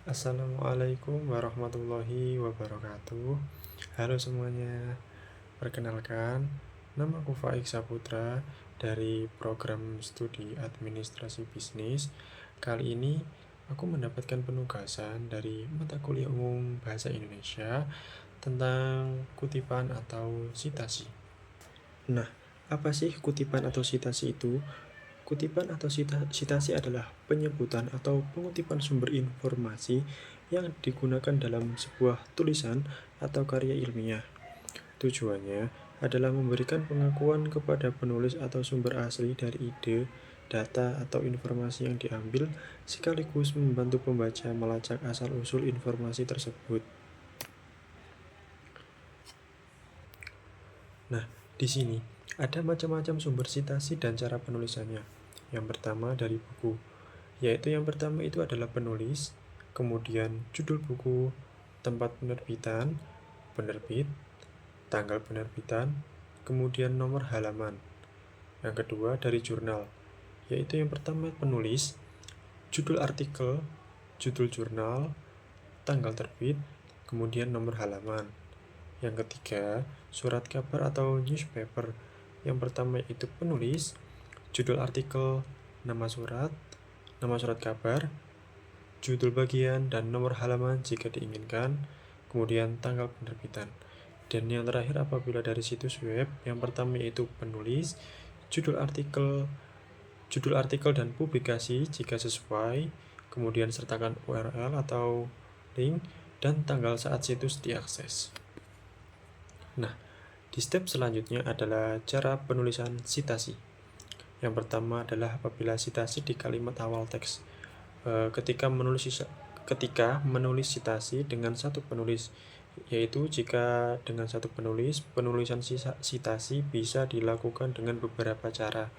Assalamualaikum warahmatullahi wabarakatuh. Halo semuanya, perkenalkan, nama aku Faik Saputra dari program studi administrasi bisnis. Kali ini aku mendapatkan penugasan dari mata kuliah umum bahasa Indonesia tentang kutipan atau sitasi. Nah, apa sih kutipan atau sitasi itu? Kutipan atau sitasi adalah penyebutan atau pengutipan sumber informasi yang digunakan dalam sebuah tulisan atau karya ilmiah. Tujuannya adalah memberikan pengakuan kepada penulis atau sumber asli dari ide, data, atau informasi yang diambil, sekaligus membantu pembaca melacak asal-usul informasi tersebut. Nah, di sini ada macam-macam sumber sitasi dan cara penulisannya. Yang pertama dari buku, yaitu yang pertama itu adalah penulis, kemudian judul buku, tempat penerbitan, penerbit, tanggal penerbitan, kemudian nomor halaman. Yang kedua dari jurnal, yaitu yang pertama penulis, judul artikel, judul jurnal, tanggal terbit, kemudian nomor halaman. Yang ketiga, surat kabar atau newspaper. Yang pertama itu penulis, judul artikel, nama surat kabar, judul bagian, dan nomor halaman jika diinginkan, kemudian tanggal penerbitan. Dan yang terakhir apabila dari situs web, yang pertama itu penulis, judul artikel dan publikasi jika sesuai, kemudian sertakan URL atau link, dan tanggal saat situs diakses. Nah, di step selanjutnya adalah cara penulisan sitasi. Yang pertama adalah apabila sitasi di kalimat awal teks. Ketika menulis sitasi dengan satu penulis, yaitu jika dengan satu penulis, penulisan sitasi bisa dilakukan dengan beberapa cara.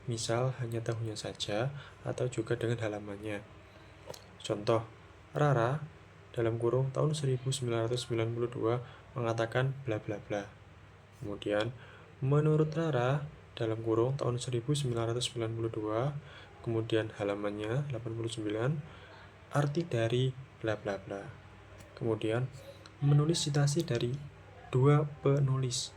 Misal hanya tahunnya saja atau juga dengan halamannya. Contoh, Rara dalam kurung tahun 1992 mengatakan bla bla bla. Kemudian, menurut Rara dalam kurung tahun 1992, kemudian halamannya 89, arti dari bla bla bla. Kemudian, menulis sitasi dari dua penulis.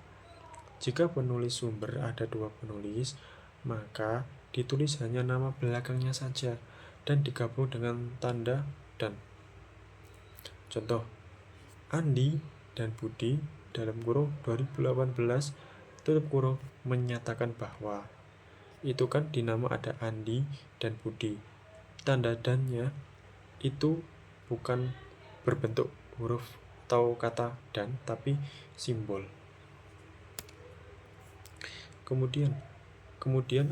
Jika penulis sumber ada dua penulis, maka ditulis hanya nama belakangnya saja dan digabung dengan tanda dan. Contoh, Andi dan Budi dalam kurung 2018 tutup kurung menyatakan bahwa. Itu kan di nama ada Andi dan Budi. Tanda dannya itu bukan berbentuk huruf atau kata dan, tapi simbol. Kemudian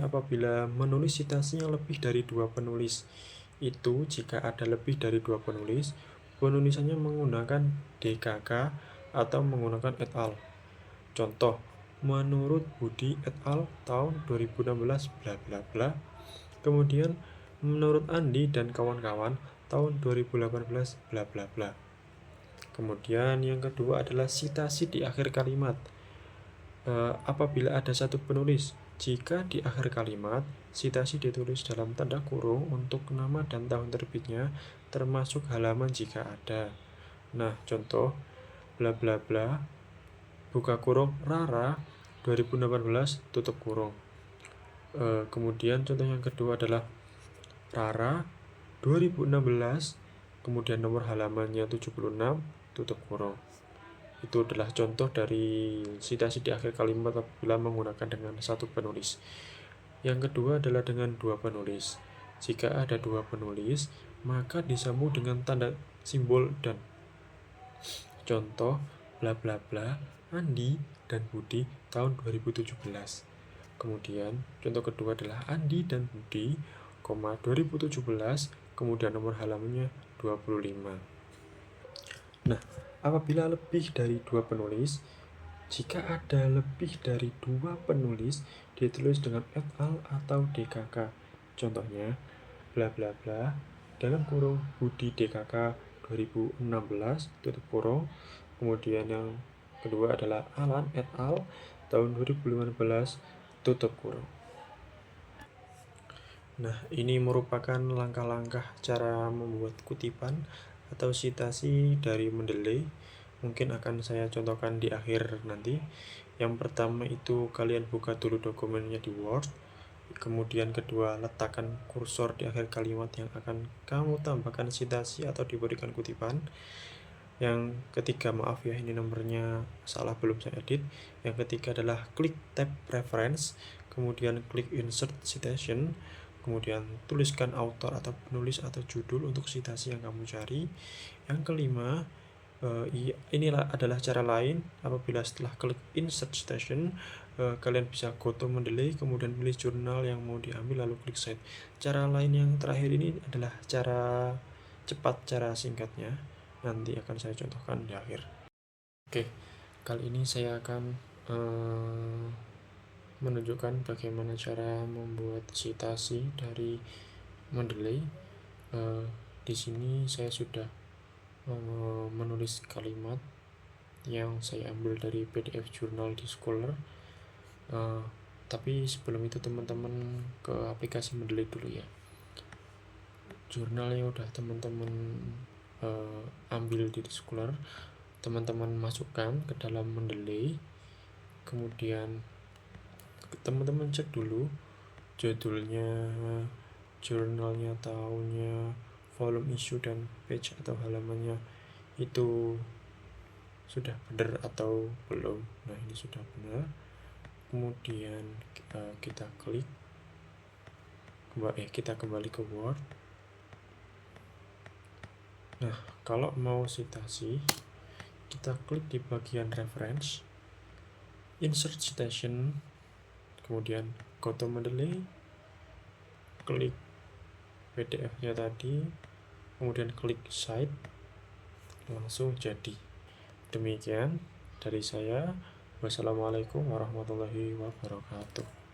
apabila menulis sitasinya lebih dari dua penulis, itu jika ada lebih dari dua penulis, penulisannya menggunakan DKK atau menggunakan et al. Contoh, menurut Budi et al. Tahun 2016 bla bla bla. Kemudian menurut Andi dan kawan-kawan tahun 2018 bla bla bla. Kemudian yang kedua adalah sitasi di akhir kalimat. Apabila ada satu penulis, jika di akhir kalimat sitasi ditulis dalam tanda kurung untuk nama dan tahun terbitnya, termasuk halaman jika ada. Nah, contoh bla bla bla, buka kurung Rara 2018 tutup kurung. Kemudian contoh yang kedua adalah Rara 2016, kemudian nomor halamannya 76, tutup kurung. Itu adalah contoh dari sitasi di akhir kalimat apabila menggunakan dengan satu penulis. Yang kedua adalah dengan dua penulis. Jika ada dua penulis, maka disambung dengan tanda simbol dan. Contoh, bla bla bla, Andi dan Budi tahun 2017. Kemudian, contoh kedua adalah Andi dan Budi, 2017, kemudian nomor halamannya 25. Nah, apabila lebih dari dua penulis, jika ada lebih dari dua penulis, ditulis dengan et al atau DKK. Contohnya, bla bla bla, dalam kurung Budi DKK 2016, tutup kurung. Kemudian yang kedua adalah Alan et al. Tahun 2015, tutup kurung. Nah, ini merupakan langkah-langkah cara membuat kutipan atau citasi dari Mendeley. Mungkin akan saya contohkan di akhir nanti. Yang pertama itu kalian buka dulu dokumennya di Word. Kemudian kedua, letakkan kursor di akhir kalimat yang akan kamu tambahkan citasi atau diberikan kutipan. Yang ketiga, maaf ya, ini nomornya salah, belum saya edit. Yang ketiga adalah klik tab reference, kemudian klik insert citation, kemudian tuliskan author atau penulis atau judul untuk citasi yang kamu cari. Yang kelima, inilah adalah cara lain. Apabila setelah klik insert citation, kalian bisa go to Mendeley, kemudian pilih jurnal yang mau diambil, lalu klik cite. Cara lain yang terakhir ini adalah cara cepat, cara singkatnya. Nanti akan saya contohkan di akhir. Oke, kali ini saya akan menunjukkan bagaimana cara membuat citasi dari Mendeley. Di sini saya sudah menulis kalimat yang saya ambil dari PDF jurnal di Scholar. Tapi sebelum itu teman-teman ke aplikasi Mendeley dulu ya. Jurnal yang udah teman-teman ambil di Scholar, teman-teman masukkan ke dalam Mendeley. Kemudian teman-teman cek dulu judulnya, jurnalnya, tahunnya, volume, issue, dan page atau halamannya itu sudah benar atau belum. Nah, ini sudah benar. Kemudian kita klik, kita kembali ke Word. Nah, kalau mau citasi, kita klik di bagian reference, insert citation, kemudian go to Mendeley, klik PDF-nya tadi, kemudian klik cite, langsung jadi. Demikian dari saya. Wassalamualaikum warahmatullahi wabarakatuh.